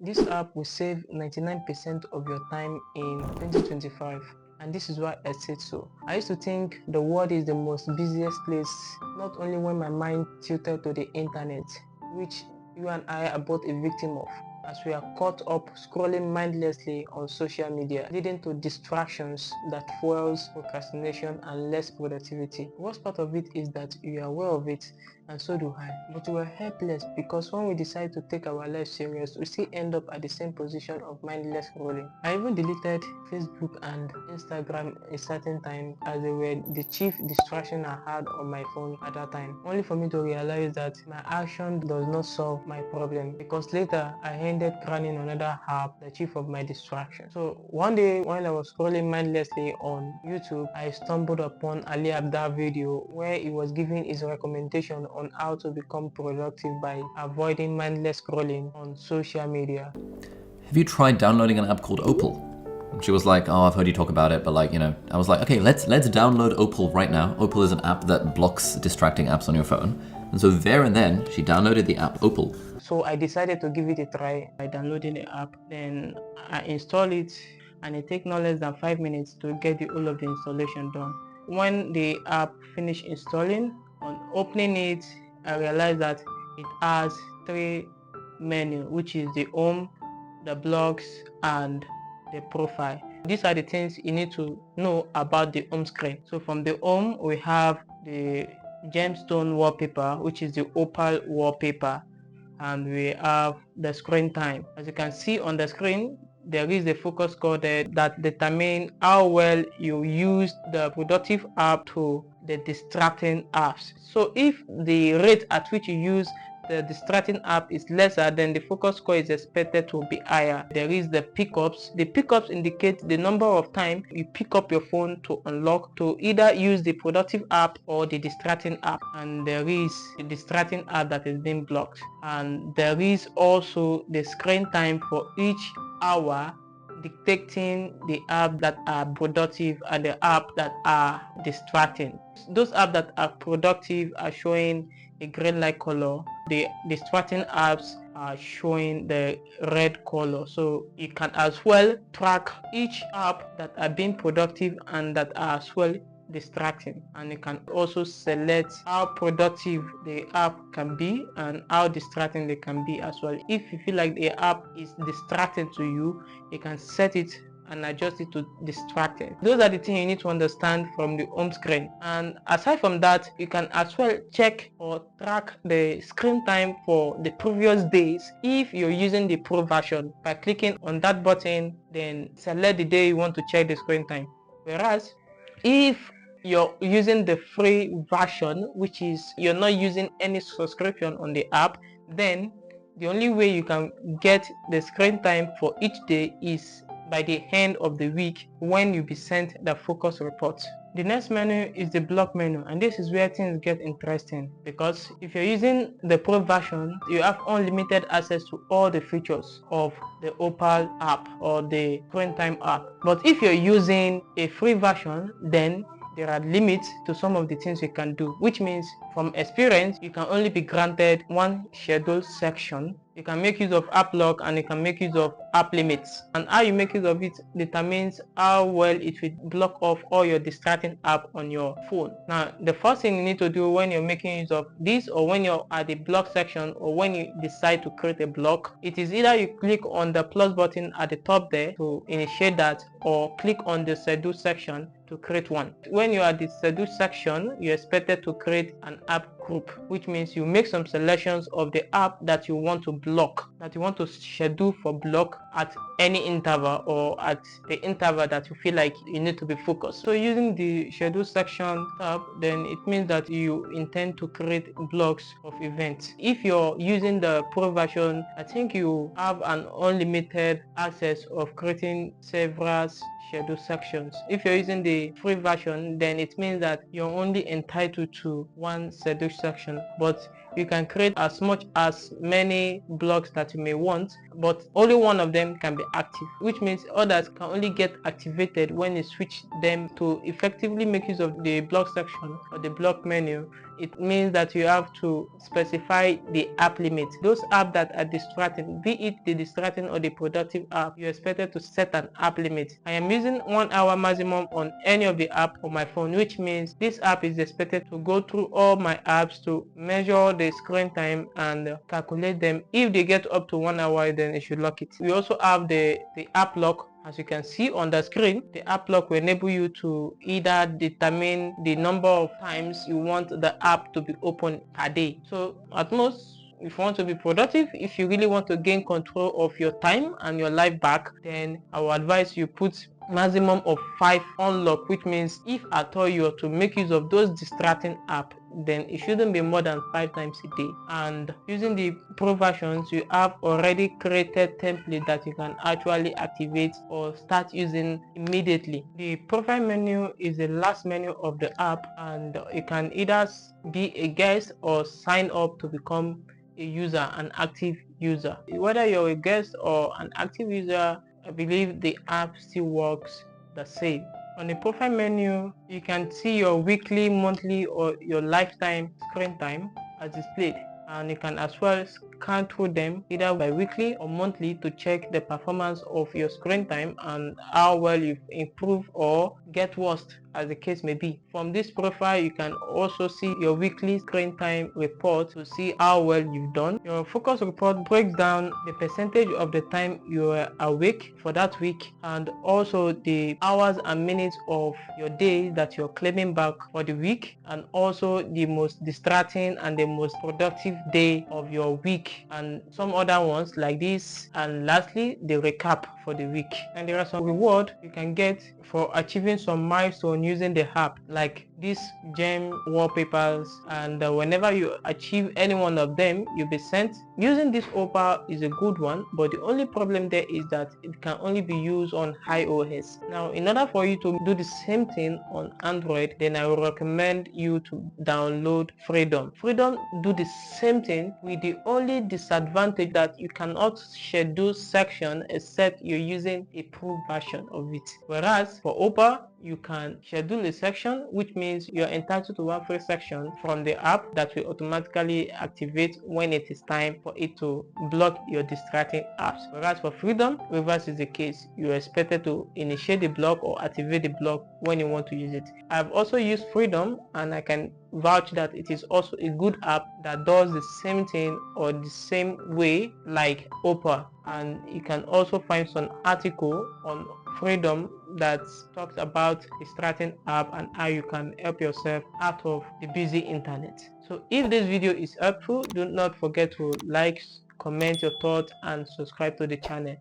This app will save 99% of your time in 2025. And this is why I said so. I used to think the world is the most busiest place, not only when my mind tilted to the internet, which you and I are both a victim of, as we are caught up scrolling mindlessly on social media, leading to distractions that fuels procrastination and less productivity. The worst part of it is that you are aware of it, and so do I. But we are helpless because when we decide to take our life serious, we still end up at the same position of mindless scrolling. I even deleted Facebook and Instagram a certain time, as they were the chief distraction I had on my phone at that time, only for me to realize that my action does not solve my problem, because later I ended planning another app, the chief of my distraction. So one day while I was scrolling mindlessly on YouTube, I stumbled upon Ali Abdah's video where he was giving his recommendation on how to become productive by avoiding mindless scrolling on social media. Have you tried downloading an app called Opal? She was like, oh, I've heard you talk about it, but I was like, okay, let's download Opal right now. Opal is an app that blocks distracting apps on your phone. And so there and then, she downloaded the app Opal. So I decided to give it a try by downloading the app. Then I installed it, and it takes no less than 5 minutes to get the whole of the installation done. When the app finished installing, on opening it, I realized that it has 3 menus, which is the home, the blogs, and the profile. These are the things you need to know about the home screen. So from the home, we have the gemstone wallpaper, which is the Opal wallpaper, and we have the screen time. As you can see on the screen, there is a focus score there that determines how well you use the productive app to the distracting apps. So if the rate at which you use the distracting app is lesser, then the focus score is expected to be higher. There is the pickups. The pickups indicate the number of times you pick up your phone to unlock to either use the productive app or the distracting app. And there is the distracting app that is being blocked. And there is also the screen time for each hour, dictating the apps that are productive and the apps that are distracting. Those apps that are productive are showing a green light color. The distracting apps are showing the red color. So you can as well track each app that are being productive and that are as well distracting, and you can also select how productive the app can be and how distracting they can be as well. If you feel like the app is distracting to you, you can set it and adjust it to distracted. Those are the things you need to understand from the home screen. And aside from that, you can as well check or track the screen time for the previous days if you're using the pro version by clicking on that button, then select the day you want to check the screen time. Whereas if you're using the free version, which is you're not using any subscription on the app, then the only way you can get the screen time for each day is by the end of the week when you be sent the focus report. The next menu is the block menu, and this is where things get interesting, because if you're using the pro version, you have unlimited access to all the features of the Opal app or the screen time app. But if you're using a free version, then there are limits to some of the things you can do, which means from experience you can only be granted one schedule section. You can make use of app lock and you can make use of app limits, and how you make use of it determines how well it will block off all your distracting app on your phone. Now the first thing you need to do when you're making use of this, or when you're at the block section, or when you decide to create a block, it is either you click on the plus button at the top there to initiate that, or click on the schedule section to create one. When you are at the schedule section, you're expected to create an app group, which means you make some selections of the app that you want to block, that you want to schedule for block at any interval, or at the interval that you feel like you need to be focused. So using the schedule section tab, then it means that you intend to create blocks of events. If you're using the pro version, I think you have an unlimited access of creating several schedule sections. If you're using the free version, then it means that you're only entitled to one schedule section, but you can create as much as many blocks that you may want, but only one of them can be active, which means others can only get activated when you switch them. To effectively make use of the block section or the block menu, It means that you have to specify the app limit. Those apps that are distracting, be it the distracting or the productive app, you're expected to set an app limit. I am using 1 hour maximum on any of the app on my phone, which means this app is expected to go through all my apps to measure the screen time and calculate them. If they get up to 1 hour, then it should lock it. We also have the app lock. As you can see on the screen, the app lock will enable you to either determine the number of times you want the app to be open per day. So at most, if you want to be productive, if you really want to gain control of your time and your life back, then I will advise you put maximum of 5 unlock, which means if at all you are to make use of those distracting apps, then it shouldn't be more than 5 times a day. And using the pro versions, you have already created template that you can actually activate or start using immediately. The profile menu is the last menu of the app, and you can either be a guest or sign up to become a user, an active user. Whether you're a guest or an active user, I believe the app still works the same. On the profile menu, you can see your weekly, monthly, or your lifetime screen time as displayed, and you can as well scan through them either by weekly or monthly to check the performance of your screen time and how well you've improved or get worse as the case may be. From this profile, you can also see your weekly screen time report to see how well you've done. Your focus report breaks down the percentage of the time you are awake for that week, and also the hours and minutes of your day that you're claiming back for the week, and also the most distracting and the most productive day of your week, and some other ones like this. And lastly, the recap for the week. And there are some rewards you can get for achieving some milestone using the app, like these gem wallpapers, and whenever you achieve any one of them, you'll be sent. Using this Opal is a good one, but the only problem there is that it can only be used on iOS. Now, in order for you to do the same thing on Android, then I will recommend you to download Freedom. Freedom do the same thing, with the only disadvantage that you cannot schedule section except you're using a pro version of it. Whereas for Opal, you can schedule a section, which means you're entitled to one free section from the app that will automatically activate when it is time for it to block your distracting apps. Whereas for Freedom, reverse is the case. You're expected to initiate the block or activate the block when you want to use it. I've also used Freedom, and I can vouch that it is also a good app that does the same thing or the same way like Opal. And you can also find some article on Freedom that talks about distracting app and how you can help yourself out of the busy internet. So if this video is helpful, do not forget to like, comment your thoughts, and subscribe to the channel.